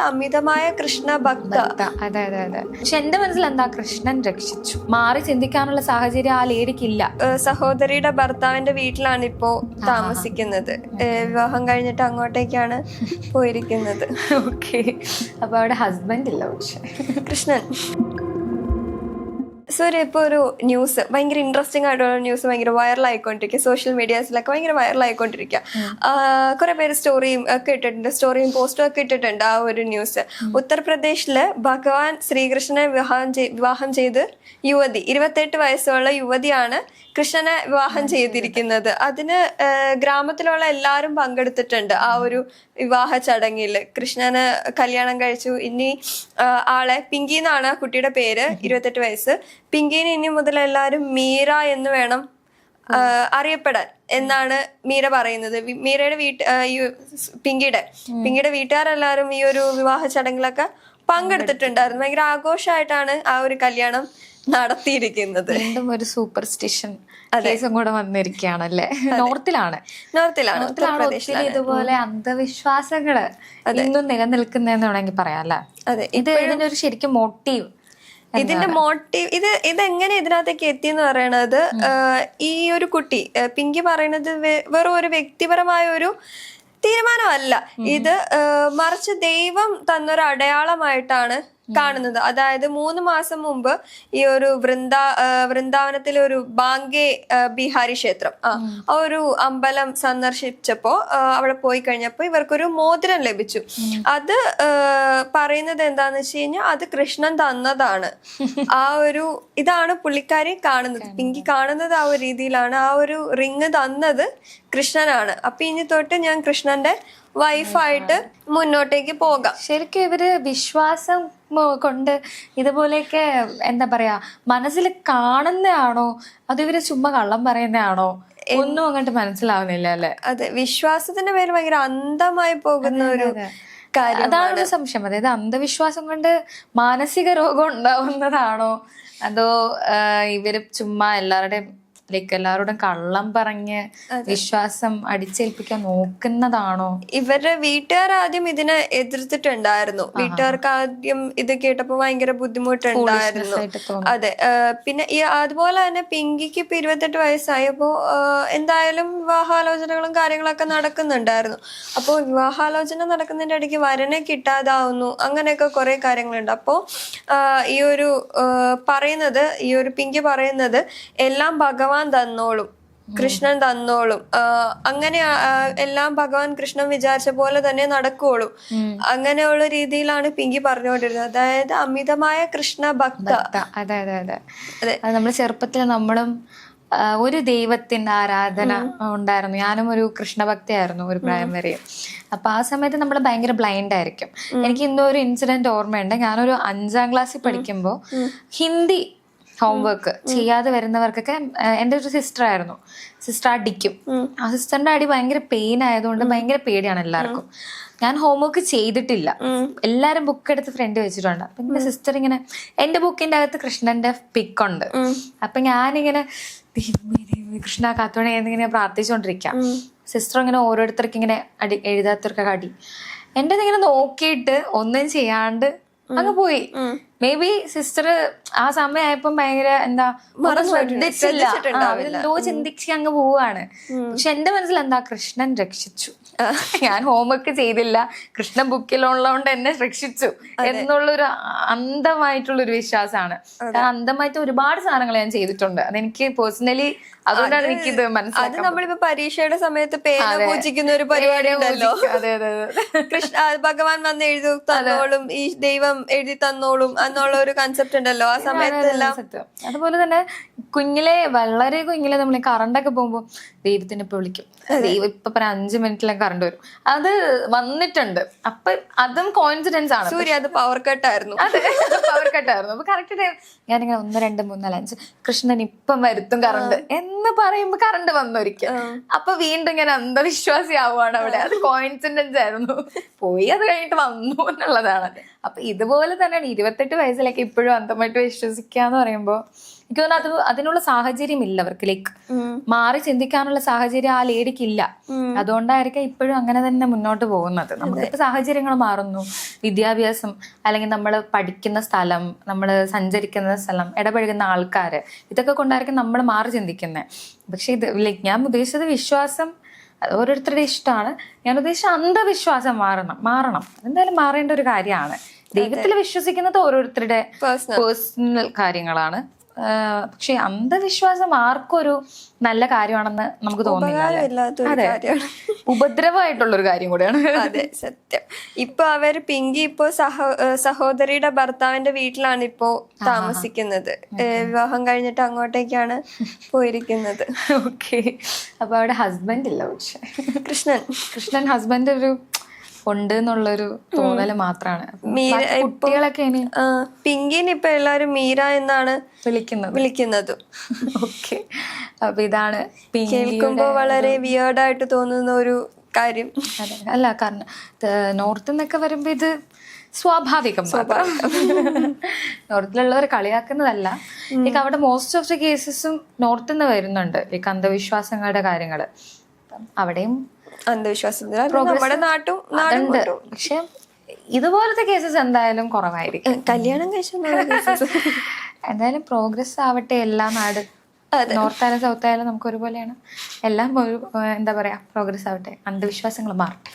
അമിതമായ കൃഷ്ണ ഭക്ത. അതെ അതെ അതെ. പക്ഷെ എന്റെ മനസ്സിൽ എന്താ, കൃഷ്ണൻ രക്ഷിച്ചു. മാറി ചിന്തിക്കാനുള്ള സാഹചര്യം ആ ലേഡിക്കില്ല. സഹോദരിയുടെ ഭർത്താവിന്റെ വീട്ടിലാണ് ഇപ്പോ താമസിക്കുന്നത്. വിവാഹം കഴിഞ്ഞിട്ട് അങ്ങോട്ടേക്കാണ് പോയിരിക്കുന്നത്. ഓക്കെ. അപ്പൊ അവിടെ ഹസ്ബൻഡ് ഇല്ല. പക്ഷെ കൃഷ്ണൻ സൂര്യ, ഇപ്പോൾ ഒരു ന്യൂസ്, ഭയങ്കര ഇൻട്രസ്റ്റിംഗ് ആയിട്ടുള്ള ന്യൂസ് ഭയങ്കര വൈറലായിക്കൊണ്ടിരിക്കുക. സോഷ്യൽ മീഡിയാസിലൊക്കെ ഭയങ്കര വൈറലായിക്കൊണ്ടിരിക്കുക. കുറെ പേര് സ്റ്റോറിയും ഒക്കെ ഇട്ടിട്ടുണ്ട്, സ്റ്റോറിയും പോസ്റ്റും ഒക്കെ ഇട്ടിട്ടുണ്ട് ആ ഒരു ന്യൂസ്. ഉത്തർപ്രദേശില് ഭഗവാൻ ശ്രീകൃഷ്ണനെ വിവാഹം ചെയ്ത് യുവതി, 28 വയസ്സുള്ള യുവതിയാണ് കൃഷ്ണനെ വിവാഹം ചെയ്തിരിക്കുന്നത്. അതിന് ഗ്രാമത്തിലുള്ള എല്ലാവരും പങ്കെടുത്തിട്ടുണ്ട് ആ ഒരു വിവാഹ ചടങ്ങിൽ. കൃഷ്ണന് കല്യാണം കഴിച്ചു. ഇനി ആളെ പിങ്കി എന്നാണ് കുട്ടിയുടെ പേര്, 28 വയസ്സ്. പിങ്കിന് ഇനി മുതൽ എല്ലാവരും മീര എന്ന് വേണം അറിയപ്പെടാൻ എന്നാണ് മീര പറയുന്നത്. മീരയുടെ പിങ്കിയുടെ വീട്ടുകാരെല്ലാരും ഈ ഒരു വിവാഹ ചടങ്ങിലൊക്കെ പങ്കെടുത്തിട്ടുണ്ടായിരുന്നു. ഭയങ്കര ആഘോഷമായിട്ടാണ് ആ ഒരു കല്യാണം നടത്തിയിരിക്കുന്നത്. വീണ്ടും ഒരു സൂപ്പർസ്റ്റിഷൻ കേസും കൂടെ വന്നിരിക്കുകയാണല്ലേ. നോർത്തിലാണ് ഇതുപോലെ അന്ധവിശ്വാസങ്ങള് ഇന്നും നിലനിൽക്കുന്നതെന്ന് വേണമെങ്കിൽ പറയാം അല്ലെ. അതെ, ഇത് ഇതിനൊരു ശരിക്കും മോട്ടീവ്, ഇതിന്റെ മോട്ടീവ് ഇതെങ്ങനെ ഇതിനകത്തേക്ക് എത്തിയെന്ന് പറയണത്, ഈ ഒരു കുട്ടി പിങ്കി പറയുന്നത് വെറും ഒരു വ്യക്തിപരമായ ഒരു തീരുമാനമല്ല ഇത്, മറിച്ച് ദൈവം തന്നൊരു അടയാളമായിട്ടാണ് കാണുന്നത്. അതായത് 3 മാസം മുമ്പ് ഈ ഒരു വൃന്ദാവനത്തിലെ ഒരു ബാങ്കെ ബിഹാരി ക്ഷേത്രം, ആ ഒരു അമ്പലം സന്ദർശിച്ചപ്പോ അവിടെ പോയി കഴിഞ്ഞപ്പോ ഇവർക്കൊരു മോതിരം ലഭിച്ചു. അത് പറയുന്നത് എന്താന്ന് വെച്ച് കഴിഞ്ഞാൽ അത് കൃഷ്ണൻ തന്നതാണ്. ആ ഒരു ഇതാണ് പുള്ളിക്കാരി കാണുന്നത്, പിങ്കി കാണുന്നത് ആ ഒരു രീതിയിലാണ്. ആ ഒരു റിങ് തന്നത് കൃഷ്ണനാണ്. അപ്പൊ ഇനി തൊട്ട് ഞാൻ കൃഷ്ണന്റെ വൈഫായിട്ട് മുന്നോട്ടേക്ക് പോകാം. ശരിക്കും ഇവര് വിശ്വാസം കൊണ്ട് ഇതുപോലെയൊക്കെ എന്താ പറയാ മനസ്സിൽ കാണുന്നതാണോ അത് ഇവര് ചുമ്മാ കള്ളം പറയുന്നതാണോ ഒന്നും അങ്ങോട്ട് മനസ്സിലാവുന്നില്ല അല്ലെ. അതെ, വിശ്വാസത്തിന്റെ പേര് ഭയങ്കര അന്ധമായി പോകുന്ന ഒരു കാര്യം. അതാണ് സംശയം. അതായത് അന്ധവിശ്വാസം കൊണ്ട് മാനസിക രോഗം ഉണ്ടാവുന്നതാണോ അതോ ഇവര് ചുമ്മാ എല്ലാവരോടും കള്ളം പറഞ്ഞ് വിശ്വാസം അടിച്ചേൽപ്പിക്കാൻ നോക്കുന്നതാണോ? ഇവരുടെ വീട്ടുകാർ ആദ്യം ഇതിനെ എതിർത്തിട്ടുണ്ടായിരുന്നു. വീട്ടുകാർക്ക് ആദ്യം ഇത് കേട്ടപ്പോ ഭയങ്കര ബുദ്ധിമുട്ടുണ്ടായിരുന്നു. അതെ, പിന്നെ അതുപോലെ തന്നെ പിങ്കിക്ക് ഇപ്പൊ 28 വയസ്സായപ്പോ എന്തായാലും വിവാഹാലോചനകളും കാര്യങ്ങളൊക്കെ നടക്കുന്നുണ്ടായിരുന്നു. അപ്പോൾ വിവാഹാലോചന നടക്കുന്നതിന്റെ ഇടയ്ക്ക് വരനെ കിട്ടാതാവുന്നു, അങ്ങനെയൊക്കെ കുറെ കാര്യങ്ങളുണ്ട്. അപ്പോ ഈ ഒരു പിങ്കി പറയുന്നത് എല്ലാം ഭഗവാൻ തന്നോളും, കൃഷ്ണൻ തന്നോളും, അങ്ങനെ എല്ലാം ഭഗവാൻ കൃഷ്ണൻ വിചാരിച്ച പോലെ തന്നെ നടക്കുള്ളൂ, അങ്ങനെയുള്ള രീതിയിലാണ് പിങ്കി പറഞ്ഞുകൊണ്ടിരുന്നത്. അതായത് അമിതമായ കൃഷ്ണ ഭക്ത. അതെ അതെ അതെ അതെ. നമ്മൾ ചെറുപ്പത്തിൽ നമ്മളും ഒരു ദൈവത്തിന്റെ ആരാധന ഉണ്ടായിരുന്നു. ഞാനും ഒരു കൃഷ്ണഭക്തിയായിരുന്നു ഒരു പ്രായം വരെ. അപ്പൊ ആ സമയത്ത് നമ്മൾ ഭയങ്കര ബ്ലൈൻഡ് ആയിരിക്കും. എനിക്ക് ഇന്നും ഒരു ഇൻസിഡന്റ് ഓർമ്മയുണ്ട്. ഞാനൊരു 5ാം ക്ലാസ്സിൽ പഠിക്കുമ്പോൾ ഹിന്ദി ഹോംവർക്ക് ചെയ്യാതെ വരുന്നവർക്കൊക്കെ എൻ്റെ ഒരു സിസ്റ്റർ അടിക്കും. ആ സിസ്റ്ററിന്റെ അടി ഭയങ്കര പെയിൻ ആയതുകൊണ്ട് ഭയങ്കര പേടിയാണ് എല്ലാവർക്കും. ഞാൻ ഹോംവർക്ക് ചെയ്തിട്ടില്ല, എല്ലാരും ബുക്ക് എടുത്ത് ഫ്രണ്ട് വെച്ചിട്ടുണ്ട്. അപ്പൊ എന്റെ സിസ്റ്റർ ഇങ്ങനെ, എന്റെ ബുക്കിന്റെ അകത്ത് കൃഷ്ണന്റെ പിക്കുണ്ട്. അപ്പൊ ഞാനിങ്ങനെ കൃഷ്ണ കാത്തോണെ എന്നിങ്ങനെ പ്രാർത്ഥിച്ചുകൊണ്ടിരിക്കാം. സിസ്റ്റർ ഇങ്ങനെ ഓരോരുത്തർക്ക് ഇങ്ങനെ എഴുതാത്തവർക്കൊക്കെ അടി. എന്റെ ഇങ്ങനെ നോക്കിയിട്ട് ഒന്നും ചെയ്യാണ്ട് അങ്ങ് പോയി. മേ ബി സിസ്റ്റർ ആ സമയമായപ്പം ഭയങ്കര ശ്രദ്ധിച്ചില്ല, എന്തോ ചിന്തിച്ച് അങ്ങ് പോവാണ്. പക്ഷെ എന്റെ മനസ്സിൽ എന്താ, കൃഷ്ണൻ രക്ഷിച്ചു, ഞാൻ ഹോംവർക്ക് ചെയ്തില്ല, കൃഷ്ണൻ ബുക്കിലുള്ളതുകൊണ്ട് എന്നെ രക്ഷിച്ചു എന്നുള്ളൊരു അന്ധമായിട്ടുള്ളൊരു വിശ്വാസമാണ്. കാരണം അന്ധമായിട്ട് ഒരുപാട് സാധനങ്ങൾ ഞാൻ ചെയ്തിട്ടുണ്ട്. അതെനിക്ക് പേഴ്സണലി അതുകൊണ്ടാണ് എനിക്കിത് മനസ്സിലായത്. നമ്മളിപ്പോ പരീക്ഷയുടെ സമയത്ത് പേന പൂജിക്കുന്ന ഒരു പരിപാടി ഉണ്ടല്ലോ, കൃഷ്ണ ഭഗവാൻ വന്ന് എഴുതി തന്നോളും, ഈ ദൈവം എഴുതി തന്നോളും എന്നുള്ള ഒരു കൺസെപ്റ്റ് ഉണ്ടല്ലോ ആ സമയത്തെല്ലാം. അതുപോലെ തന്നെ വളരെ കുഞ്ഞിലെ നമ്മൾ കറണ്ടൊക്കെ പോകുമ്പോ ദൈവത്തിനെ ഇപ്പൊ വിളിക്കും, ദൈവം ഇപ്പൊ 5 മിനിറ്റിലും കറണ്ട് വരും. അത് വന്നിട്ടുണ്ട്. അപ്പൊ അതും കോയിൻസിഡൻസ് ആണ്. സൂര്യ, അത് പവർ കട്ടായിരുന്നു. പവർ കട്ടായിരുന്നു. അപ്പൊ കറക്റ്റ് ടൈം ഞാനിങ്ങനെ 1 2 3 4 5 കൃഷ്ണൻ ഇപ്പം വരുത്തും കറണ്ട് എന്ന് പറയുമ്പോ കറണ്ട് വന്നൊരിക്കൽ. അപ്പൊ വീണ്ടും ഇങ്ങനെ അന്ധവിശ്വാസി ആവുകയാണ് അവിടെ. അത് കോയിൻസിഡൻസ് ആയിരുന്നു, പോയി അത് കഴിഞ്ഞിട്ട് വന്നു എന്നുള്ളതാണ്. അപ്പൊ ഇതുപോലെ തന്നെയാണ് 28 വയസ്സിലൊക്കെ ഇപ്പോഴും അന്ധമായിട്ട് വിശ്വസിക്കാന്ന് പറയുമ്പോ എനിക്ക് തോന്നുന്നു അതിനുള്ള സാഹചര്യം ഇല്ല അവർക്ക്. ലൈക്ക് മാറി ചിന്തിക്കാനുള്ള സാഹചര്യം ആ ലേഡിക്ക് ഇല്ല. അതുകൊണ്ടായിരിക്കും ഇപ്പോഴും അങ്ങനെ തന്നെ മുന്നോട്ട് പോകുന്നത്. നമുക്കിപ്പോ സാഹചര്യങ്ങൾ മാറുന്നു, വിദ്യാഭ്യാസം, അല്ലെങ്കിൽ നമ്മൾ പഠിക്കുന്ന സ്ഥലം, നമ്മൾ സഞ്ചരിക്കുന്ന സ്ഥലം, ഇടപഴകുന്ന ആൾക്കാര്, ഇതൊക്കെ കൊണ്ടായിരിക്കും നമ്മൾ മാറി ചിന്തിക്കുന്നത്. പക്ഷെ ഇത് ലൈക്ക് ഞാൻ ഉദ്ദേശിച്ചത് വിശ്വാസം അത് ഓരോരുത്തരുടെ ഇഷ്ടമാണ്. ഞാൻ ഉദ്ദേശിച്ച അന്ധവിശ്വാസം മാറണം. അതെന്തായാലും മാറേണ്ട ഒരു കാര്യമാണ്. ദൈവത്തിൽ വിശ്വസിക്കുന്നത് ഓരോരുത്തരുടെ പേഴ്സണൽ കാര്യങ്ങളാണ്. പക്ഷെ അന്ധവിശ്വാസം ആർക്കും ഒരു നല്ല കാര്യമാണെന്ന് നമുക്ക് തോന്നുന്നില്ല. അതെ, ഉപദ്രവമായിട്ടുള്ളൊരു കാര്യം കൂടെയാണ്. അതെ, സത്യം. ഇപ്പൊ പിങ്കി ഇപ്പോ സഹോദരിയുടെ ഭർത്താവിന്റെ വീട്ടിലാണ് ഇപ്പോ താമസിക്കുന്നത്. വിവാഹം കഴിഞ്ഞിട്ട് അങ്ങോട്ടേക്കാണ് പോയിരിക്കുന്നത്. ഓക്കെ. അപ്പൊ അവിടെ ഹസ്ബൻഡ് ഇല്ല. പക്ഷെ കൃഷ്ണൻ ഹസ്ബൻഡ് ഒരു ഉണ്ട് എന്നുള്ളൊരു തോന്നല് മാത്രാണ്. കുട്ടികളൊക്കെ പിങ്കിന് ഇപ്പൊ എല്ലാരും മീര എന്നാണ് വിളിക്കുന്നത്. ഓക്കെ. അപ്പൊ ഇതാണ് കേൾക്കുമ്പോ വളരെ വിയേർഡായിട്ട് തോന്നുന്ന ഒരു കാര്യം. അല്ല, കാരണം നോർത്ത് എന്നൊക്കെ വരുമ്പോ ഇത് സ്വാഭാവികം. നോർത്തിലുള്ളവർ കളിയാക്കുന്നതല്ല. ലൈക്ക് അവിടെ മോസ്റ്റ് ഓഫ് ദി കേസസും നോർത്ത് നിന്ന് വരുന്നുണ്ട്, ലൈക്ക് അന്ധവിശ്വാസങ്ങളുടെ കാര്യങ്ങള്. അവിടെയും അന്ധവിശ്വാസത്തിൽ നമ്മുടെ നാട്ടും പക്ഷെ ഇതുപോലത്തെ കേസസ് എന്തായാലും കുറവായിരിക്കും. കല്യാണം കഴിച്ച എന്തായാലും പ്രോഗ്രസ് ആവട്ടെ എല്ലാ നാട്. നോർത്ത് ആയാലും സൗത്ത് ആയാലും നമുക്ക് ഒരുപോലെയാണ്. എല്ലാം എന്താ പറയാ, പ്രോഗ്രസ് ആവട്ടെ, അന്ധവിശ്വാസങ്ങൾ മാറട്ടെ.